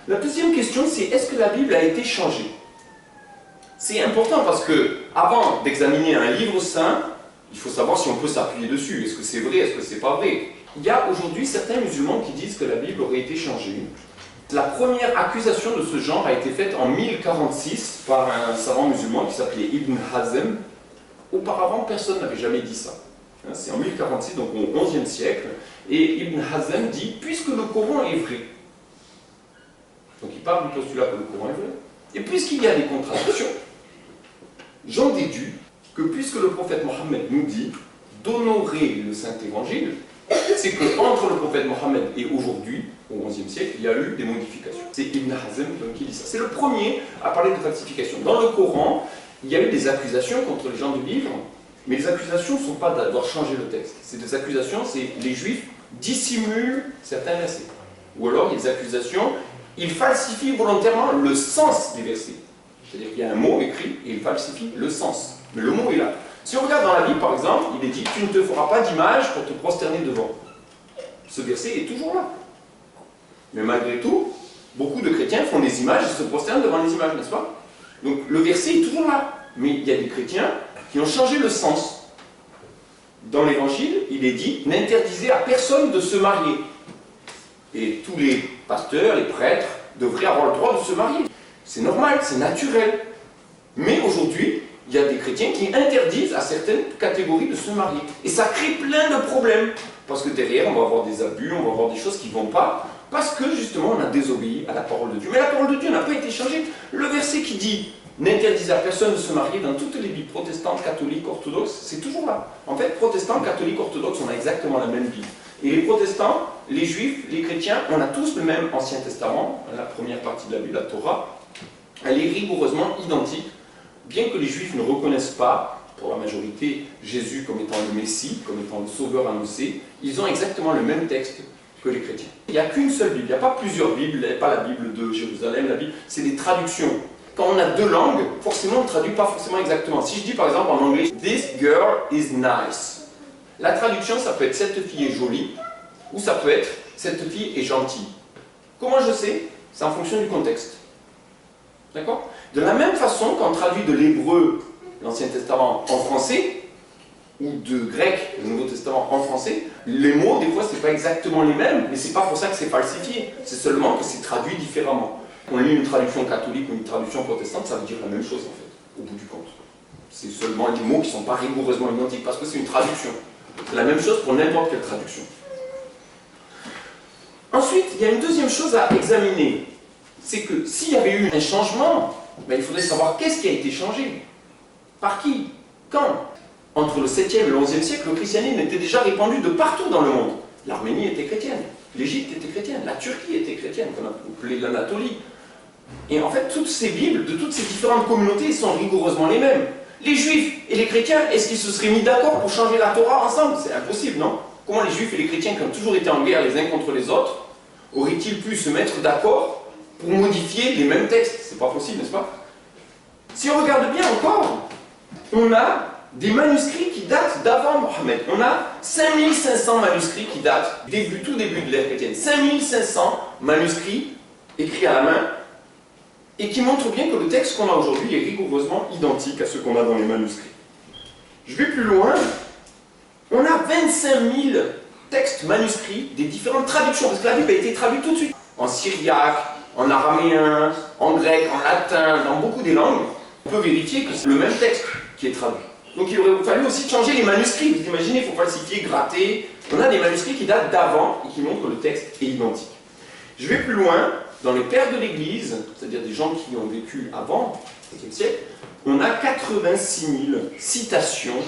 La deuxième question, c'est est-ce que la Bible a été changée? C'est important parce que, avant d'examiner un livre saint, il faut savoir si on peut s'appuyer dessus. Est-ce que c'est vrai, est-ce que c'est pas vrai? Il y a aujourd'hui certains musulmans qui disent que la Bible aurait été changée. La première accusation de ce genre a été faite en 1046 par un savant musulman qui s'appelait Ibn Hazm. Auparavant, personne n'avait jamais dit ça. C'est en 1046, donc au XIe siècle, et Ibn Hazm dit « puisque le Coran est vrai », donc il part du postulat que le Coran est vrai, et puisqu'il y a des contradictions, j'en déduis que puisque le prophète Mohammed nous dit d'honorer le Saint-Évangile, c'est qu'entre le prophète Mohammed et aujourd'hui, au XIe siècle, il y a eu des modifications. C'est Ibn Hazm qui dit ça. C'est le premier à parler de falsification. Dans le Coran, il y a eu des accusations contre les gens du livre, mais les accusations ne sont pas d'avoir changé le texte. C'est des accusations, c'est les Juifs dissimulent certains versets. Ou alors, il y a des accusations, ils falsifient volontairement le sens des versets. C'est-à-dire qu'il y a un mot écrit et ils falsifient le sens. Mais le mot est là. Si on regarde dans la Bible, par exemple, il est dit « tu ne te feras pas d'image pour te prosterner devant ». Ce verset est toujours là. Mais malgré tout, beaucoup de chrétiens font des images et se prosternent devant les images, n'est-ce pas? Donc le verset est toujours là. Mais il y a des chrétiens qui ont changé le sens. Dans l'Évangile, il est dit « n'interdisez à personne de se marier ». Et tous les pasteurs, les prêtres, devraient avoir le droit de se marier. C'est normal, c'est naturel. Mais aujourd'hui, il y a des chrétiens qui interdisent à certaines catégories de se marier. Et ça crée plein de problèmes. Parce que derrière, on va avoir des abus, on va avoir des choses qui ne vont pas, parce que justement, on a désobéi à la parole de Dieu. Mais la parole de Dieu n'a pas été changée. Le verset qui dit « n'interdisez à personne de se marier » dans toutes les Bibles protestantes, catholiques, orthodoxes, c'est toujours là. En fait, protestants, catholiques, orthodoxes, on a exactement la même Bible. Et les protestants, les juifs, les chrétiens, on a tous le même Ancien Testament, la première partie de la Bible, la Torah. Elle est rigoureusement identique, bien que les juifs ne reconnaissent pas, pour la majorité, Jésus comme étant le Messie, comme étant le Sauveur annoncé, ils ont exactement le même texte que les chrétiens. Il n'y a qu'une seule Bible, il n'y a pas plusieurs Bibles, il n'y a pas la Bible de Jérusalem, la Bible, c'est des traductions. Quand on a deux langues, forcément on ne traduit pas forcément exactement. Si je dis par exemple en anglais « This girl is nice », la traduction ça peut être « cette fille est jolie » ou ça peut être « cette fille est gentille ». Comment je sais? C'est en fonction du contexte. D'accord? De la même façon, quand on traduit de l'hébreu, l'Ancien Testament, en français, ou de grec, le Nouveau Testament, en français, les mots, des fois, ce n'est pas exactement les mêmes, mais ce n'est pas pour ça que c'est falsifié. C'est seulement que c'est traduit différemment. On lit une traduction catholique ou une traduction protestante, ça veut dire la même chose, en fait, au bout du compte. C'est seulement les mots qui ne sont pas rigoureusement identiques, parce que c'est une traduction. C'est la même chose pour n'importe quelle traduction. Ensuite, il y a une deuxième chose à examiner. C'est que s'il y avait eu un changement, ben, il faudrait savoir qu'est-ce qui a été changé. Par qui? Quand? Entre le 7e et le 11e siècle, le christianisme était déjà répandu de partout dans le monde. L'Arménie était chrétienne, l'Égypte était chrétienne, la Turquie était chrétienne, qu'on appelait l'Anatolie. Et en fait, toutes ces Bibles, de toutes ces différentes communautés, sont rigoureusement les mêmes. Les Juifs et les chrétiens, est-ce qu'ils se seraient mis d'accord pour changer la Torah ensemble? C'est impossible, non? Comment les Juifs et les chrétiens, qui ont toujours été en guerre les uns contre les autres, auraient-ils pu se mettre d'accord pour modifier les mêmes textes? C'est pas possible, n'est-ce pas? Si on regarde bien encore, on a des manuscrits qui datent d'avant Mohammed. On a 5500 manuscrits qui datent tout début de l'ère chrétienne. 5500 manuscrits écrits à la main et qui montrent bien que le texte qu'on a aujourd'hui est rigoureusement identique à ce qu'on a dans les manuscrits. Je vais plus loin. On a 25 000 textes manuscrits des différentes traductions, parce que la Bible a été traduite tout de suite. En syriaque, en araméen, en grec, en latin, dans beaucoup des langues. On peut vérifier que c'est le même texte qui est traduit. Donc il aurait fallu aussi changer les manuscrits. Vous imaginez, il faut falsifier, gratter. On a des manuscrits qui datent d'avant et qui montrent que le texte est identique. Je vais plus loin. Dans les pères de l'Église, c'est-à-dire des gens qui ont vécu avant le 7e siècle, on a 86 000 citations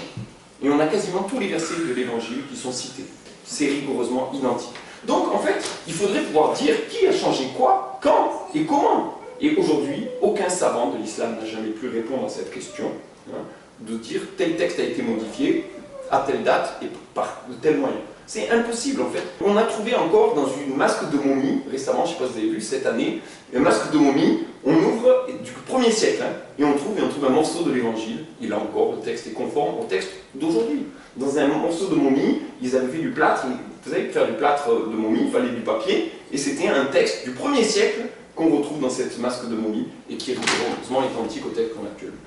et on a quasiment tous les versets de l'Évangile qui sont cités. C'est rigoureusement identique. Donc en fait, il faudrait pouvoir dire qui a changé quoi, quand et comment. Et aujourd'hui, aucun savant de l'islam n'a jamais pu répondre à cette question, hein, de dire tel texte a été modifié à telle date et par de tel moyen. C'est impossible en fait. On a trouvé encore dans une masque de momie, récemment, je ne sais pas si vous avez vu, cette année, un masque de momie, on ouvre du 1er siècle, hein, et on trouve un morceau de l'évangile, et là encore, le texte est conforme au texte d'aujourd'hui. Dans un morceau de momie, ils avaient fait du plâtre, vous savez, pour faire du plâtre de momie, il fallait du papier, et c'était un texte du 1er siècle qu'on retrouve dans cette masque de momie et qui est rigoureusement identique au texte qu'on a actuellement.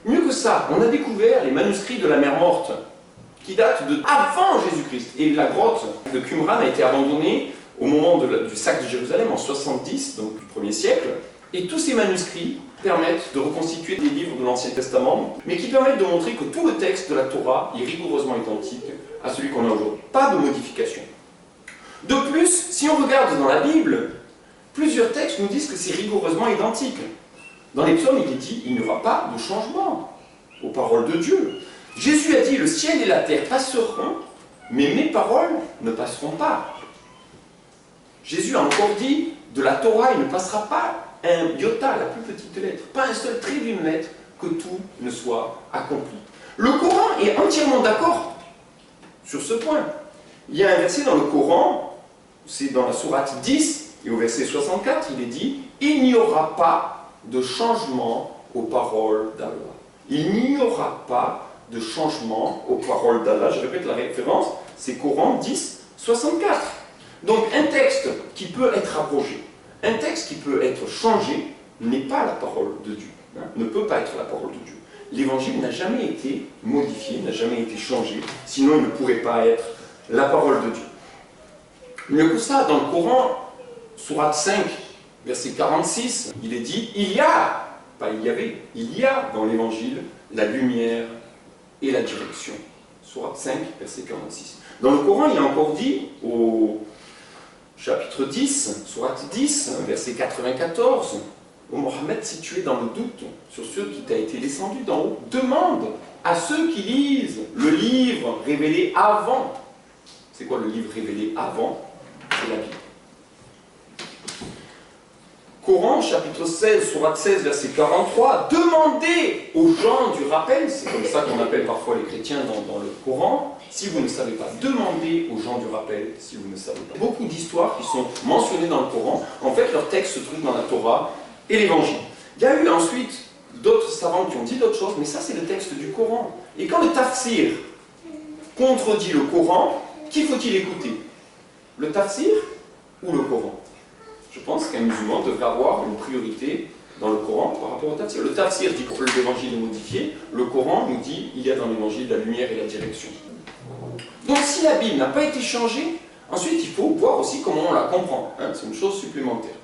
Mieux que ça, on a découvert les manuscrits de la mer Morte, qui datent de avant Jésus-Christ. Et la grotte de Qumran a été abandonnée au moment du sac de Jérusalem en 70, donc du 1er siècle. Et tous ces manuscrits permettent de reconstituer des livres de l'Ancien Testament, mais qui permettent de montrer que tout le texte de la Torah est rigoureusement identique à celui qu'on a aujourd'hui. Pas de modification. De plus, si on regarde dans la Bible, plusieurs textes nous disent que c'est rigoureusement identique. Dans les psaumes, il est dit il n'y aura pas de changement aux paroles de Dieu. Jésus a dit le ciel et la terre passeront, mais mes paroles ne passeront pas. Jésus a encore dit de la Torah, il ne passera pas un iota, la plus petite lettre, pas un seul trait d'une lettre, que tout ne soit accompli. Le Coran est entièrement d'accord sur ce point. Il y a un verset dans le Coran, c'est dans la sourate 10, et au verset 64, il est dit « Il n'y aura pas de changement aux paroles d'Allah. » Il n'y aura pas de changement aux paroles d'Allah. Je répète la référence, c'est Coran 10, 64. Donc un texte qui peut être abrogé, un texte qui peut être changé, n'est pas la parole de Dieu, ne peut pas être la parole de Dieu. L'évangile n'a jamais été modifié, n'a jamais été changé, sinon il ne pourrait pas être la parole de Dieu. Mieux que ça, dans le Coran, sourate 5, verset 46, il est dit, il y a dans l'évangile la lumière et la direction. Sourate 5, verset 46. Dans le Coran, il est encore dit, au chapitre 10, sourate 10, verset 94, « Ô Mohammed, si tu es dans le doute sur ce qui t'a été descendu d'en haut, demande à ceux qui lisent le livre révélé avant. » C'est quoi le livre révélé avant? C'est la Bible. Coran, chapitre 16, sourate 16, verset 43, « Demandez aux gens du rappel », c'est comme ça qu'on appelle parfois les chrétiens dans le Coran, si vous ne savez pas, demandez aux gens du rappel si vous ne savez pas. Beaucoup d'histoires qui sont mentionnées dans le Coran, en fait leur texte se trouve dans la Torah et l'Évangile. Il y a eu ensuite d'autres savants qui ont dit d'autres choses, mais ça c'est le texte du Coran. Et quand le tafsir contredit le Coran, qui faut-il écouter? Le tafsir ou le Coran? Je pense qu'un musulman devrait avoir une priorité dans le Coran par rapport au tafsir. Le tafsir dit que l'évangile est modifié, le Coran nous dit qu'il y a dans l'évangile la lumière et la direction. Donc si la Bible n'a pas été changée, ensuite il faut voir aussi comment on la comprend. C'est une chose supplémentaire.